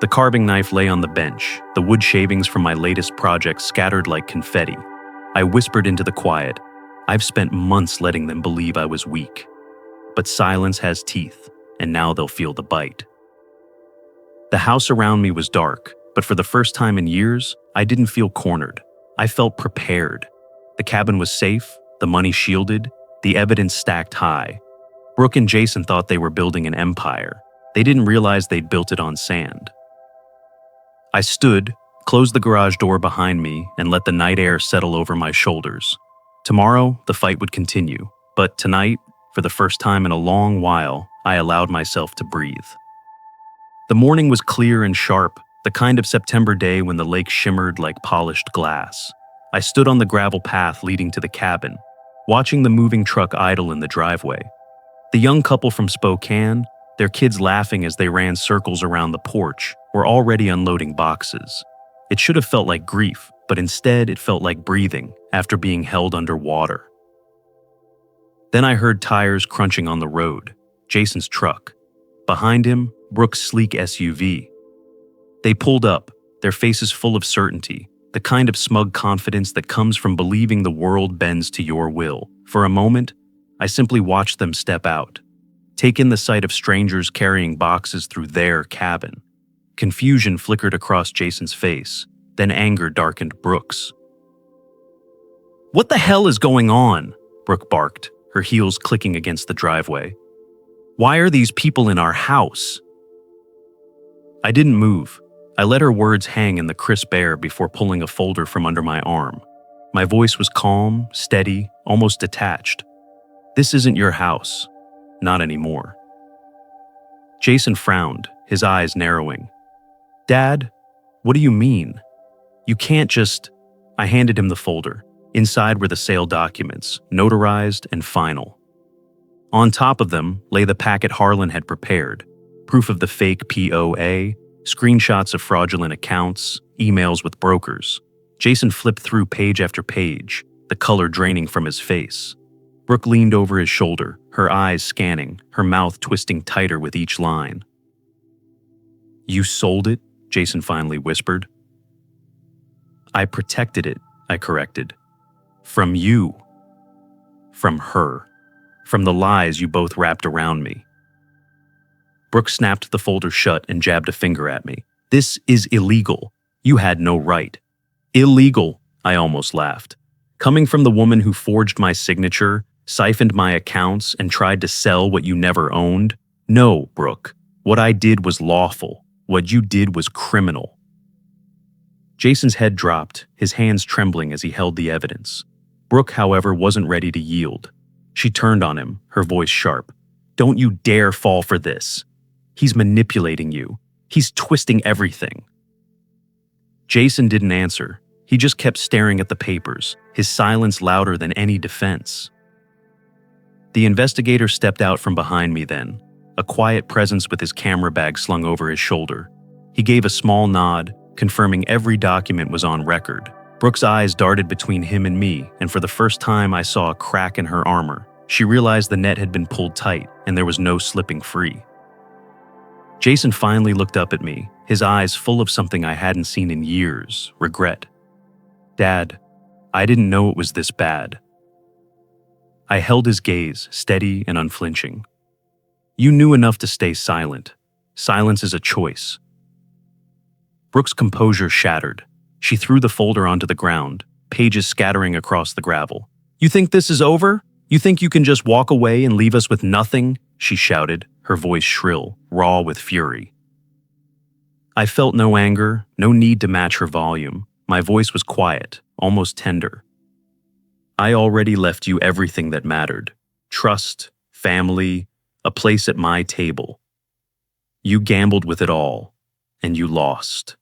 The carving knife lay on the bench, the wood shavings from my latest project scattered like confetti. I whispered into the quiet, "I've spent months letting them believe I was weak. But silence has teeth, and now they'll feel the bite." The house around me was dark, but for the first time in years, I didn't feel cornered. I felt prepared. The cabin was safe, the money shielded, the evidence stacked high. Brooke and Jason thought they were building an empire. They didn't realize they'd built it on sand. I stood, closed the garage door behind me, and let the night air settle over my shoulders. Tomorrow, the fight would continue, but tonight, for the first time in a long while, I allowed myself to breathe. The morning was clear and sharp, the kind of September day when the lake shimmered like polished glass. I stood on the gravel path leading to the cabin, watching the moving truck idle in the driveway. The young couple from Spokane, their kids laughing as they ran circles around the porch, were already unloading boxes. It should have felt like grief, but instead it felt like breathing after being held under water. Then I heard tires crunching on the road, Jason's truck. Behind him, Brooke's sleek SUV. They pulled up, their faces full of certainty, the kind of smug confidence that comes from believing the world bends to your will. For a moment, I simply watched them step out, take in the sight of strangers carrying boxes through their cabin. Confusion flickered across Jason's face, then anger darkened Brooke's. "What the hell is going on?" Brooke barked, her heels clicking against the driveway. "Why are these people in our house?" I didn't move. I let her words hang in the crisp air before pulling a folder from under my arm. My voice was calm, steady, almost detached. "This isn't your house. Not anymore." Jason frowned, his eyes narrowing. "Dad, what do you mean? You can't just—" I handed him the folder. Inside were the sale documents, notarized and final. On top of them lay the packet Harlan had prepared, proof of the fake POA, screenshots of fraudulent accounts, emails with brokers. Jason flipped through page after page, the color draining from his face. Brooke leaned over his shoulder, her eyes scanning, her mouth twisting tighter with each line. "You sold it?" Jason finally whispered. "I protected it," I corrected. "From you. From her. From the lies you both wrapped around me." Brooke snapped the folder shut and jabbed a finger at me. "This is illegal. You had no right." "Illegal," I almost laughed. "Coming from the woman who forged my signature, siphoned my accounts, and tried to sell what you never owned? No, Brooke. What I did was lawful. What you did was criminal." Jason's head dropped, his hands trembling as he held the evidence. Brooke, however, wasn't ready to yield. She turned on him, her voice sharp. "Don't you dare fall for this. He's manipulating you. He's twisting everything." Jason didn't answer. He just kept staring at the papers, his silence louder than any defense. The investigator stepped out from behind me then, a quiet presence with his camera bag slung over his shoulder. He gave a small nod, confirming every document was on record. Brooke's eyes darted between him and me, and for the first time I saw a crack in her armor. She realized the net had been pulled tight, and there was no slipping free. Jason finally looked up at me, his eyes full of something I hadn't seen in years, regret. "Dad, I didn't know it was this bad." I held his gaze, steady and unflinching. "You knew enough to stay silent. Silence is a choice." Brooke's composure shattered. She threw the folder onto the ground, pages scattering across the gravel. "You think this is over? You think you can just walk away and leave us with nothing?" she shouted, her voice shrill, raw with fury. I felt no anger, no need to match her volume. My voice was quiet, almost tender. "I already left you everything that mattered. Trust, family, a place at my table. You gambled with it all, and you lost."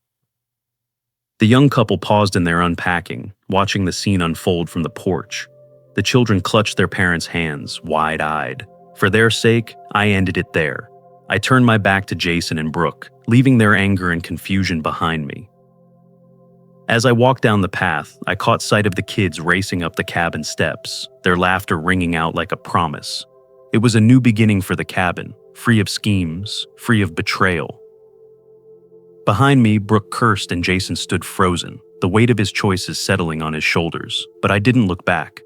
The young couple paused in their unpacking, watching the scene unfold from the porch. The children clutched their parents' hands, wide-eyed. For their sake, I ended it there. I turned my back to Jason and Brooke, leaving their anger and confusion behind me. As I walked down the path, I caught sight of the kids racing up the cabin steps, their laughter ringing out like a promise. It was a new beginning for the cabin, free of schemes, free of betrayal. Behind me, Brooke cursed and Jason stood frozen, the weight of his choices settling on his shoulders, but I didn't look back.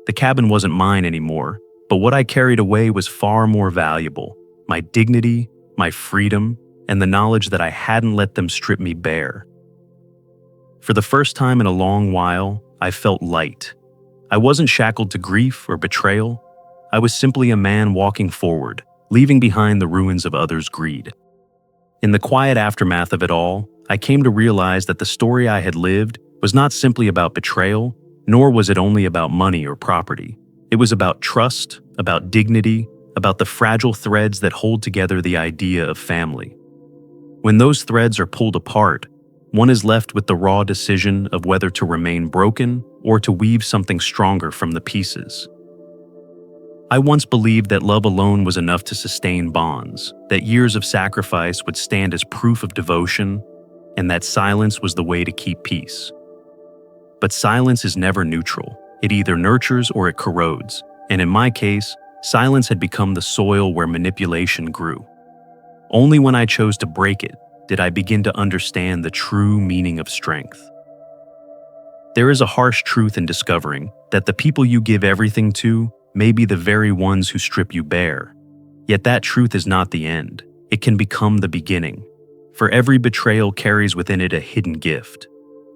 The cabin wasn't mine anymore, but what I carried away was far more valuable: my dignity, my freedom, and the knowledge that I hadn't let them strip me bare. For the first time in a long while, I felt light. I wasn't shackled to grief or betrayal. I was simply a man walking forward, leaving behind the ruins of others' greed. In the quiet aftermath of it all, I came to realize that the story I had lived was not simply about betrayal, nor was it only about money or property. It was about trust, about dignity, about the fragile threads that hold together the idea of family. When those threads are pulled apart, one is left with the raw decision of whether to remain broken or to weave something stronger from the pieces. I once believed that love alone was enough to sustain bonds, that years of sacrifice would stand as proof of devotion, and that silence was the way to keep peace. But silence is never neutral. It either nurtures or it corrodes, and in my case, silence had become the soil where manipulation grew. Only when I chose to break it did I begin to understand the true meaning of strength. There is a harsh truth in discovering that the people you give everything to may be the very ones who strip you bare. Yet that truth is not the end. It can become the beginning. For every betrayal carries within it a hidden gift,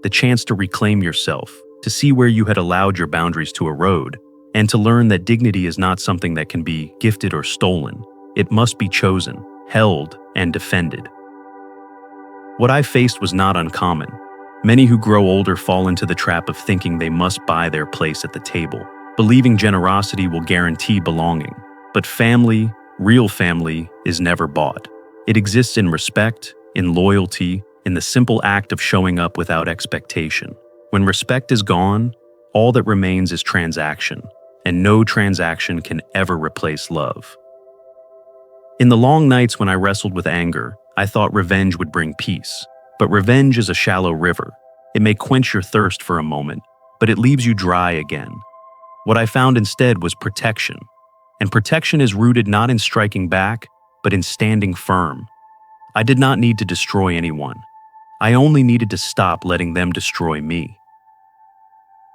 the chance to reclaim yourself, to see where you had allowed your boundaries to erode, and to learn that dignity is not something that can be gifted or stolen. It must be chosen, held, and defended. What I faced was not uncommon. Many who grow older fall into the trap of thinking they must buy their place at the table, believing generosity will guarantee belonging. But family, real family, is never bought. It exists in respect, in loyalty, in the simple act of showing up without expectation. When respect is gone, all that remains is transaction, and no transaction can ever replace love. In the long nights when I wrestled with anger, I thought revenge would bring peace. But revenge is a shallow river. It may quench your thirst for a moment, but it leaves you dry again. What I found instead was protection. And protection is rooted not in striking back, but in standing firm. I did not need to destroy anyone. I only needed to stop letting them destroy me.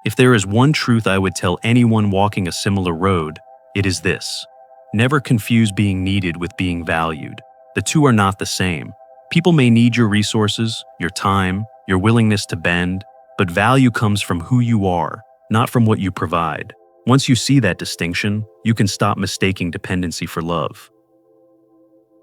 If there is one truth I would tell anyone walking a similar road, it is this: never confuse being needed with being valued. The two are not the same. People may need your resources, your time, your willingness to bend, but value comes from who you are, not from what you provide. Once you see that distinction, you can stop mistaking dependency for love.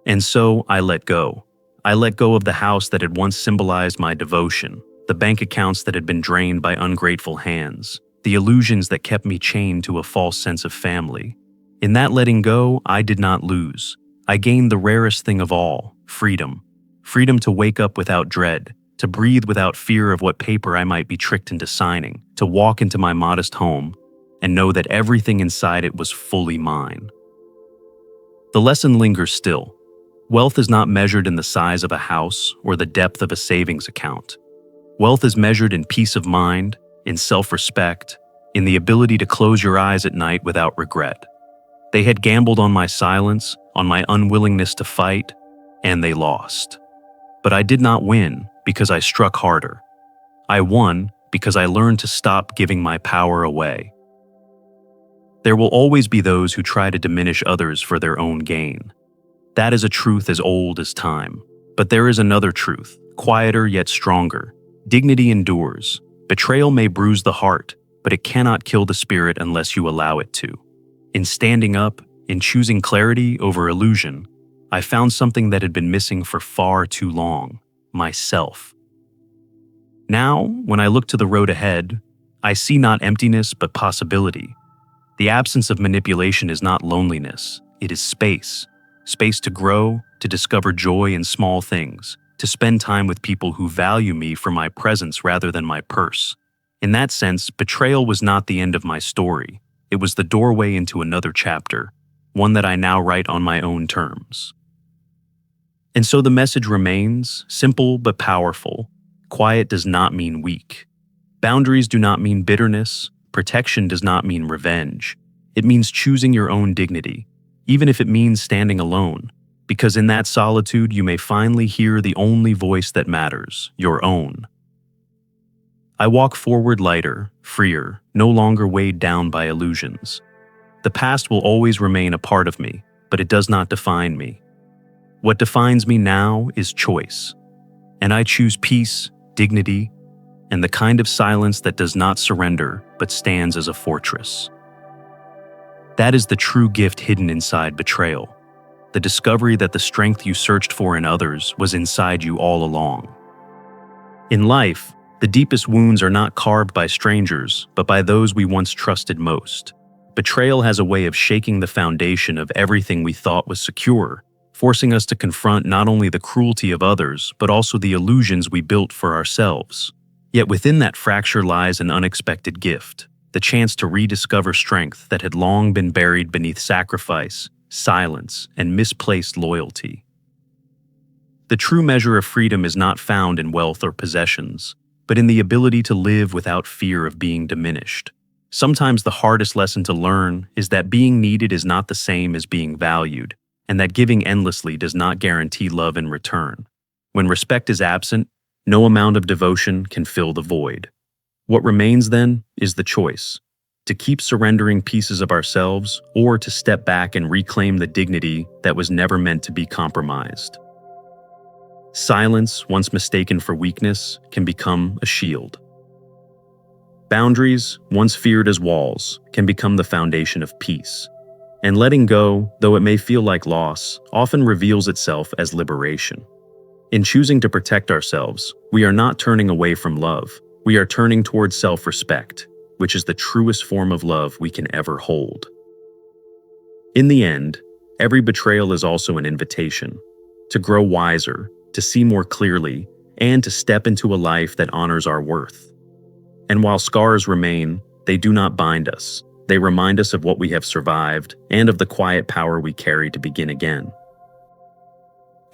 And so I let go. I let go of the house that had once symbolized my devotion, the bank accounts that had been drained by ungrateful hands, the illusions that kept me chained to a false sense of family. In that letting go, I did not lose. I gained the rarest thing of all, freedom. Freedom to wake up without dread, to breathe without fear of what paper I might be tricked into signing, to walk into my modest home and know that everything inside it was fully mine. The lesson lingers still. Wealth is not measured in the size of a house or the depth of a savings account. Wealth is measured in peace of mind, in self-respect, in the ability to close your eyes at night without regret. They had gambled on my silence, on my unwillingness to fight, and they lost. But I did not win because I struck harder. I won because I learned to stop giving my power away. There will always be those who try to diminish others for their own gain. That is a truth as old as time. But there is another truth, quieter yet stronger. Dignity endures. Betrayal may bruise the heart, but it cannot kill the spirit unless you allow it to. In standing up, in choosing clarity over illusion, I found something that had been missing for far too long: myself. Now, when I look to the road ahead, I see not emptiness but possibility. The absence of manipulation is not loneliness, it is space. Space to grow, to discover joy in small things, to spend time with people who value me for my presence rather than my purse. In that sense, betrayal was not the end of my story. It was the doorway into another chapter, one that I now write on my own terms. And so the message remains, simple but powerful. Quiet does not mean weak. Boundaries do not mean bitterness. Protection does not mean revenge. It means choosing your own dignity, even if it means standing alone, because in that solitude you may finally hear the only voice that matters, your own. I walk forward lighter, freer, no longer weighed down by illusions. The past will always remain a part of me, but it does not define me. What defines me now is choice, and I choose peace, dignity, and the kind of silence that does not surrender but stands as a fortress. That is the true gift hidden inside betrayal, the discovery that the strength you searched for in others was inside you all along. In life, the deepest wounds are not carved by strangers, but by those we once trusted most. Betrayal has a way of shaking the foundation of everything we thought was secure, forcing us to confront not only the cruelty of others, but also the illusions we built for ourselves. Yet within that fracture lies an unexpected gift, the chance to rediscover strength that had long been buried beneath sacrifice, silence, and misplaced loyalty. The true measure of freedom is not found in wealth or possessions, but in the ability to live without fear of being diminished. Sometimes the hardest lesson to learn is that being needed is not the same as being valued, and that giving endlessly does not guarantee love in return. When respect is absent, no amount of devotion can fill the void. What remains then is the choice: to keep surrendering pieces of ourselves or to step back and reclaim the dignity that was never meant to be compromised. Silence, once mistaken for weakness, can become a shield. Boundaries, once feared as walls, can become the foundation of peace. And letting go, though it may feel like loss, often reveals itself as liberation. In choosing to protect ourselves, we are not turning away from love. We are turning towards self-respect, which is the truest form of love we can ever hold. In the end, every betrayal is also an invitation to grow wiser, to see more clearly, and to step into a life that honors our worth. And while scars remain, they do not bind us. They remind us of what we have survived and of the quiet power we carry to begin again.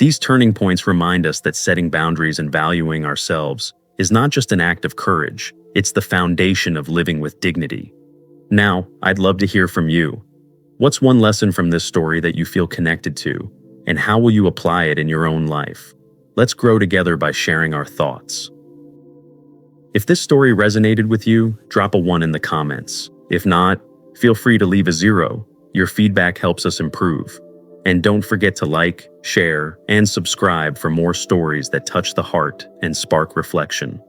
These turning points remind us that setting boundaries and valuing ourselves is not just an act of courage, it's the foundation of living with dignity. Now, I'd love to hear from you. What's one lesson from this story that you feel connected to, and how will you apply it in your own life? Let's grow together by sharing our thoughts. If this story resonated with you, drop a 1 in the comments. If not, feel free to leave a 0. Your feedback helps us improve. And don't forget to like, share, and subscribe for more stories that touch the heart and spark reflection.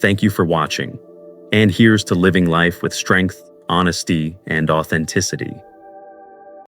Thank you for watching. And here's to living life with strength, honesty, and authenticity.